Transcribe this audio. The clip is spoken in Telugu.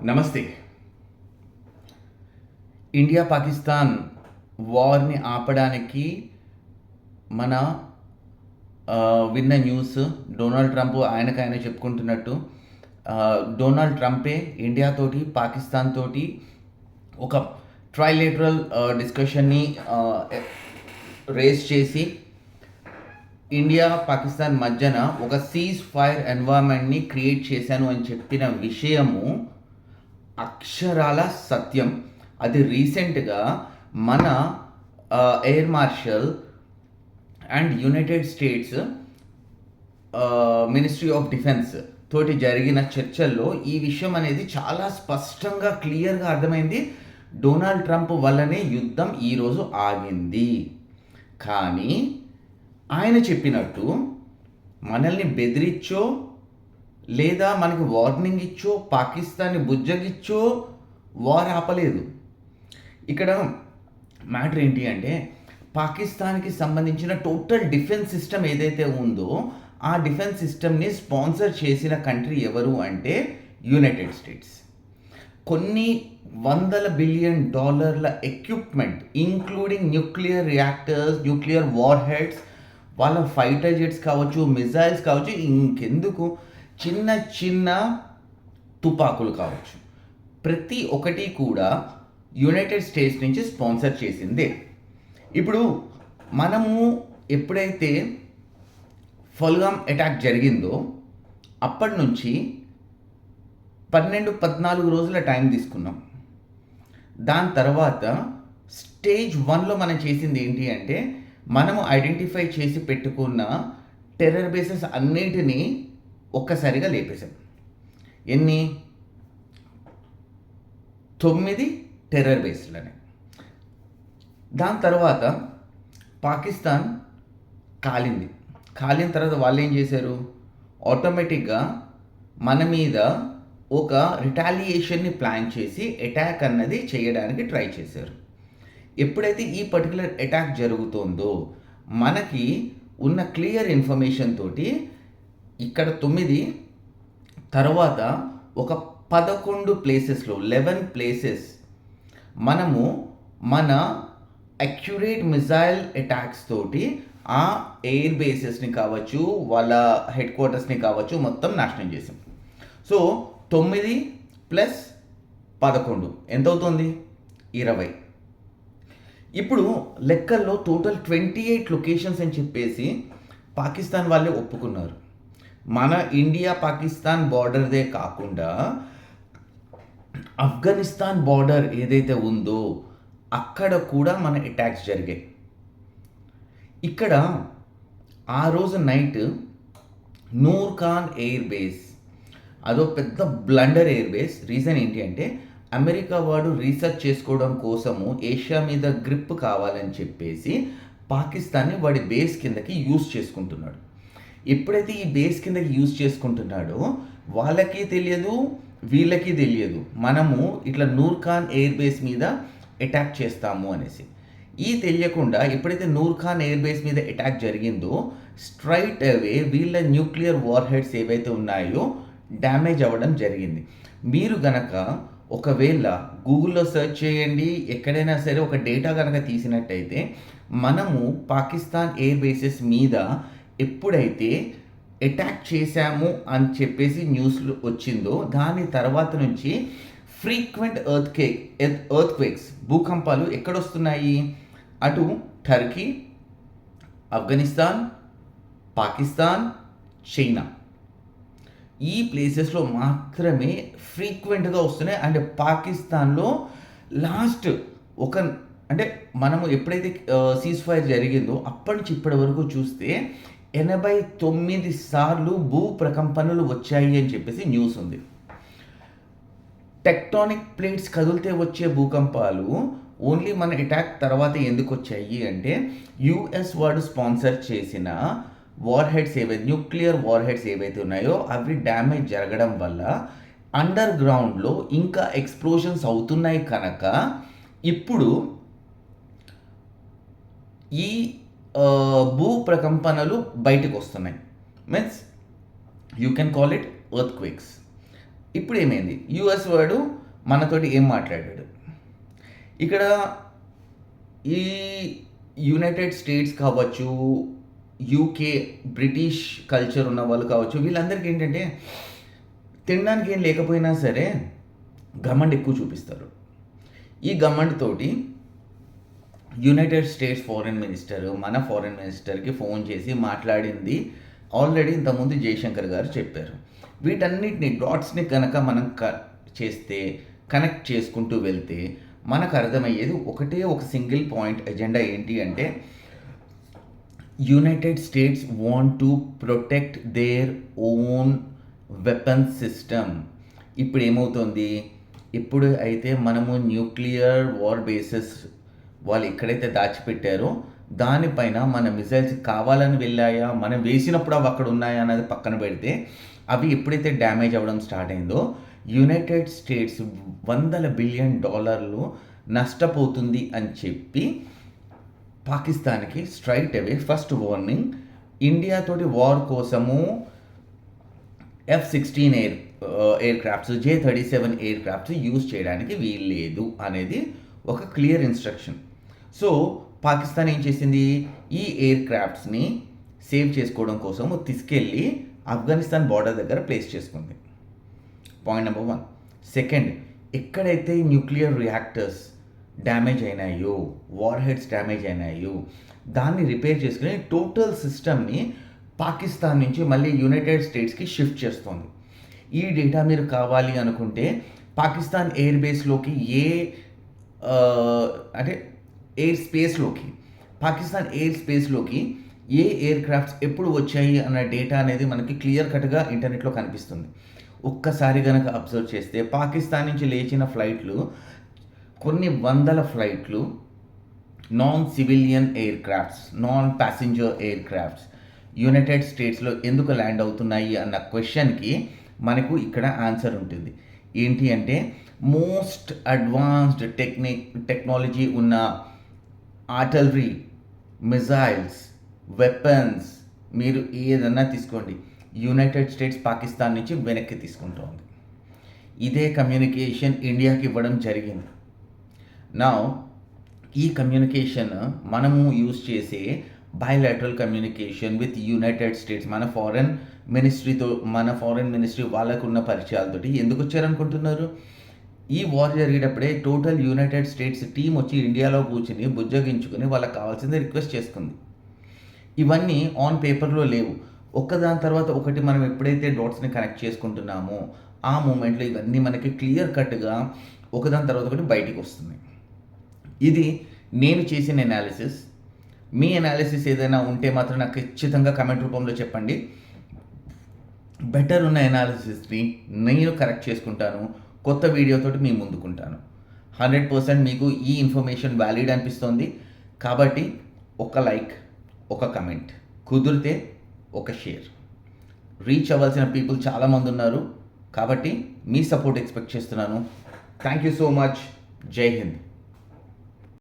నమస్తే. ఇండియా పాకిస్తాన్ వార్ని ఆపడానికి మన విన్న న్యూస్ డొనాల్డ్ ట్రంప్ ఆయనకైనా చెప్పుకుంటున్నట్టు డొనాల్డ్ ట్రంపే ఇండియాతోటి పాకిస్తాన్ తోటి ఒక ట్రైలేటరల్ డిస్కషన్ని రేస్ చేసి ఇండియా పాకిస్తాన్ మధ్యన ఒక సీజ్ ఫైర్ ఎన్వైర్న్మెంట్ని క్రియేట్ చేశాను అని చెప్పిన విషయము అక్షరాల సత్యం. అది రీసెంట్గా మన air marshal and United states ministry of defence తోటి జరిగిన చర్చల్లో ఈ విషయం అనేది చాలా స్పష్టంగా క్లియర్గా అర్థమైంది. డొనాల్డ్ ట్రంప్ వల్లనే యుద్ధం ఈరోజు ఆగింది. కానీ ఆయన చెప్పినట్టు మనల్ని బెదిరించో లేదా మనకి వార్నింగ్ ఇచ్చో పాకిస్తాన్ని బుజ్జగిచ్చో వార్ ఆపలేదు. ఇక్కడ మ్యాటర్ ఏంటి అంటే పాకిస్తాన్కి సంబంధించిన టోటల్ డిఫెన్స్ సిస్టమ్ ఏదైతే ఉందో ఆ డిఫెన్స్ సిస్టమ్ని స్పాన్సర్ చేసిన కంట్రీ ఎవరు అంటే యునైటెడ్ స్టేట్స్. కొన్ని $100 billion equipment including nuclear reactors, nuclear war heads, వాళ్ళ ఫైటర్ జెట్స్ కావచ్చు, మిజైల్స్ కావచ్చు, ఇంకెందుకు చిన్న చిన్న తుపాకులు కావచ్చు, ప్రతి ఒక్కటి కూడా యునైటెడ్ స్టేట్స్ నుంచి స్పాన్సర్ చేసిందే. ఇప్పుడు మనము ఎప్పుడైతే పహల్గామ్ అటాక్ జరిగిందో అప్పటి నుంచి 12-14 రోజుల టైం తీసుకున్నాం. దాని తర్వాత స్టేజ్ 1లో మనం చేసింది ఏంటి అంటే మనము ఐడెంటిఫై చేసి పెట్టుకున్న టెర్రర్ బేసెస్ అన్నింటినీ ఒక్కసారిగా లేపేశాం. ఎన్ని? 9 టెర్రర్ బేస్లని. దాని తర్వాత పాకిస్తాన్ కాలిన తర్వాత వాళ్ళు ఏం చేశారు? ఆటోమేటిక్గా మన మీద ఒక రిటాలియేషన్ని ప్లాన్ చేసి అటాక్ అన్నది చేయడానికి ట్రై చేశారు. ఎప్పుడైతే ఈ పర్టికులర్ అటాక్ జరుగుతుందో మనకి ఉన్న క్లియర్ ఇన్ఫర్మేషన్ తోటి ఇక్కడ 9 తర్వాత ఒక 11 ప్లేసెస్లో 11 ప్లేసెస్ మనము మన అక్యురేట్ మిజైల్ అటాక్స్ తోటి ఆ ఎయిర్ బేసెస్ని కావచ్చు, వాళ్ళ హెడ్ క్వార్టర్స్ని కావచ్చు, మొత్తం నాశనం చేసాం. సో 9 + 11 ఎంత అవుతుంది? 20. ఇప్పుడు లెక్కల్లో టోటల్ 28 లొకేషన్స్ అని చెప్పేసి పాకిస్తాన్ వాళ్ళే ఒప్పుకున్నారు. మన ఇండియా పాకిస్తాన్ బార్డర్దే కాకుండా ఆఫ్ఘనిస్తాన్ బార్డర్ ఏదైతే ఉందో అక్కడ కూడా మన అటాక్స్ జరిగాయి. ఇక్కడ ఆ రోజు night Noor Khan air base అదో పెద్ద బ్లండర్ ఎయిర్ బేస్. రీజన్ ఏంటి అంటే అమెరికా వాడు రీసెర్చ్ చేసుకోవడం కోసము ఏషియా మీద గ్రిప్ కావాలని చెప్పేసి పాకిస్తాన్ని వాడి బేస్ కిందకి యూజ్ చేసుకుంటున్నాడు. ఎప్పుడైతే ఈ బేస్ కిందకి యూజ్ చేసుకుంటున్నాడో వాళ్ళకి తెలియదు, వీళ్ళకి తెలియదు మనము ఇట్లా నూర్ ఖాన్ ఎయిర్ బేస్ మీద అటాక్ చేస్తాము అనేసి. ఈ తెలియకుండా ఎప్పుడైతే నూర్ ఖాన్ ఎయిర్ బేస్ మీద అటాక్ జరిగిందో స్ట్రైట్ అవే వీళ్ళ న్యూక్లియర్ వార్ హెడ్స్ ఏవైతే ఉన్నాయో డ్యామేజ్ అవ్వడం జరిగింది. మీరు గనక ఒకవేళ గూగుల్లో సెర్చ్ చేయండి, ఎక్కడైనా సరే ఒక డేటా కనుక తీసినట్టయితే మనము పాకిస్తాన్ ఎయిర్ బేసెస్ మీద ఎప్పుడైతే అటాక్ చేశాము అని చెప్పేసి న్యూస్లో వచ్చిందో దాని తర్వాత నుంచి ఫ్రీక్వెంట్ ఎర్త్క్వేక్స్ భూకంపాలు ఎక్కడొస్తున్నాయి? అటు టర్కీ, ఆఫ్ఘనిస్తాన్, పాకిస్తాన్, చైనా ఈ ప్లేసెస్లో మాత్రమే ఫ్రీక్వెంట్గా వస్తున్నాయి. అండ్ పాకిస్తాన్లో లాస్ట్ అంటే మనము ఎప్పుడైతే సీజ్ ఫైర్ జరిగిందో అప్పటి నుంచి ఇప్పటి వరకు చూస్తే 89 సార్లు భూ ప్రకంపనలు వచ్చాయి అని చెప్పేసి న్యూస్ ఉంది. టెక్టానిక్ ప్లేట్స్ కదిలితే వచ్చే భూకంపాలు ఓన్లీ మన అటాక్ తర్వాత ఎందుకు వచ్చాయి అంటే యుఎస్ వాడు స్పాన్సర్ చేసిన war heads nuclear war heads ఏవైతే ఉన్నాయో అవి డ్యామేజ్ జరగడం వల్ల అండర్ గ్రౌండ్లో ఇంకా ఎక్స్ప్లోషన్స్ అవుతున్నాయి కనుక ఇప్పుడు ఈ భూ ప్రకంపనలు బయటకు వస్తున్నాయి. Means you can call it earthquakes. ఇప్పుడు ఏమైంది, యుఎస్ వాడు మనతోటి ఏం మాట్లాడాడు ఇక్కడ, ఈ యునైటెడ్ స్టేట్స్ కావచ్చు, యూకే బ్రిటిష్ కల్చర్ ఉన్న వాళ్ళు కావచ్చు, వీళ్ళందరికీ ఏంటంటే తినడానికి ఏం లేకపోయినా సరే గమండ్ ఎక్కువ చూపిస్తారు. ఈ గమండ్ తోటి యునైటెడ్ స్టేట్స్ ఫారెన్ మినిస్టర్ మన ఫారెన్ మినిస్టర్కి ఫోన్ చేసి మాట్లాడింది ఆల్రెడీ ఇంతకుముందు జయశంకర్ గారు చెప్పారు. వీటన్నిటిని డాట్స్ని కనుక మనం చేస్తే, కనెక్ట్ చేసుకుంటూ వెళ్తే మనకు అర్థమయ్యేది ఒకటే ఒక సింగిల్ పాయింట్ ఎజెండా. ఏంటి అంటే United states want to protect their own weapons system. ఇప్పుడు ఏమవుతుంది, ఇప్పుడు అయితే మనము న్యూక్లియర్ వార్ బేసెస్ వాళ్ళు ఎక్కడైతే దాచిపెట్టారో దానిపైన మన మిసైల్స్ కావాలని వెళ్ళాయా, మనం వేసినప్పుడు అవి అక్కడ ఉన్నాయా అన్నది పక్కన పెడితే, అవి ఎప్పుడైతే డ్యామేజ్ అవ్వడం స్టార్ట్ అయిందో యునైటెడ్ స్టేట్స్ $100 బిలియన్ నష్టపోతుంది అని చెప్పి పాకిస్తాన్కి స్ట్రైట్ అవే ఫస్ట్ వార్నింగ్, ఇండియాతోటి వార్ కోసము F-16 air crafts, J-37 air crafts use చేయడానికి వీల్లేదు అనేది ఒక క్లియర్ ఇన్స్ట్రక్షన్. సో పాకిస్తాన్ ఏం చేసింది, ఈ ఎయిర్ క్రాఫ్ట్స్ని సేవ్ చేసుకోవడం కోసం తీసుకెళ్ళి ఆఫ్ఘనిస్తాన్ బార్డర్ దగ్గర ప్లేస్ చేసుకుంది. Point number 1. సెకండ్, ఎక్కడైతే న్యూక్లియర్ రియాక్టర్స్ డ్యామేజ్ అయినాయో, వార్ హెడ్స్ డ్యామేజ్ అయినాయో దాన్ని రిపేర్ చేసుకుని టోటల్ సిస్టమ్ని పాకిస్తాన్ నుంచి మళ్ళీ యునైటెడ్ స్టేట్స్కి షిఫ్ట్ చేస్తుంది. ఈ డేటా మీరు కావాలి అనుకుంటే పాకిస్తాన్ ఎయిర్ బేస్లోకి అంటే ఎయిర్ స్పేస్లోకి, పాకిస్తాన్ ఎయిర్ స్పేస్లోకి ఏ ఎయిర్ క్రాఫ్ట్స్ ఎప్పుడు వచ్చాయి అన్న డేటా అనేది మనకి క్లియర్ కట్గా ఇంటర్నెట్లో కనిపిస్తుంది. ఒక్కసారి కనుక అబ్జర్వ్ చేస్తే పాకిస్తాన్ నుంచి లేచిన ఫ్లైట్లు, కొన్ని వందల ఫ్లైట్లు non civilian aircrafts, non passenger aircrafts united స్టేట్స్లో ఎందుకు ల్యాండ్ అవుతున్నాయి అన్న క్వశ్చన్కి మనకు ఇక్కడ ఆన్సర్ ఉంటుంది. ఏంటి అంటే మోస్ట్ అడ్వాన్స్డ్ టెక్నాలజీ ఉన్న ఆర్టిలరీ, మిజైల్స్, వెపన్స్ మీరు ఏదన్నా తీసుకోండి, యునైటెడ్ స్టేట్స్ పాకిస్తాన్ నుంచి వెనక్కి తీసుకుంటోంది. ఇదే కమ్యూనికేషన్ ఇండియాకి ఇవ్వడం జరిగింది. నా ఈ కమ్యూనికేషన్ మనము యూజ్ చేసే bilateral communication with United States, మన ఫారెన్ మినిస్ట్రీ వాళ్ళకున్న పరిచయాలతోటి ఎందుకు వచ్చారనుకుంటున్నారు? ఈ వార్ జరిగేటప్పుడే టోటల్ యునైటెడ్ స్టేట్స్ టీం వచ్చి ఇండియాలో కూర్చుని బుజ్జగించుకుని వాళ్ళకి కావాల్సింది రిక్వెస్ట్ చేసుకుంది. ఇవన్నీ ఆన్ పేపర్లో లేవు. ఒకదాని తర్వాత ఒకటి మనం ఎప్పుడైతే డాట్స్ని కనెక్ట్ చేసుకుంటున్నామో ఆ మూమెంట్లో ఇవన్నీ మనకి క్లియర్ కట్గా ఒకదాని తర్వాత ఒకటి బయటికి వస్తుంది. ఇది నేను చేసిన అనాలిసిస్. మీ అనాలిసిస్ ఏదైనా ఉంటే మాత్రం నాకు ఖచ్చితంగా కమెంట్ రూపంలో చెప్పండి. బెటర్ ఉన్న అనాలిసిస్ని నేను కరెక్ట్ చేసుకుంటాను, కొత్త వీడియోతోటి మీ ముందుకుంటాను. 100% మీకు ఈ ఇన్ఫర్మేషన్ వ్యాలిడ్ అనిపిస్తుంది కాబట్టి ఒక లైక్, ఒక కమెంట్, కుదిరితే ఒక షేర్. రీచ్ అవ్వాల్సిన పీపుల్ చాలామంది ఉన్నారు కాబట్టి మీ సపోర్ట్ ఎక్స్పెక్ట్ చేస్తున్నాను. Thank you so much. జై హింద్.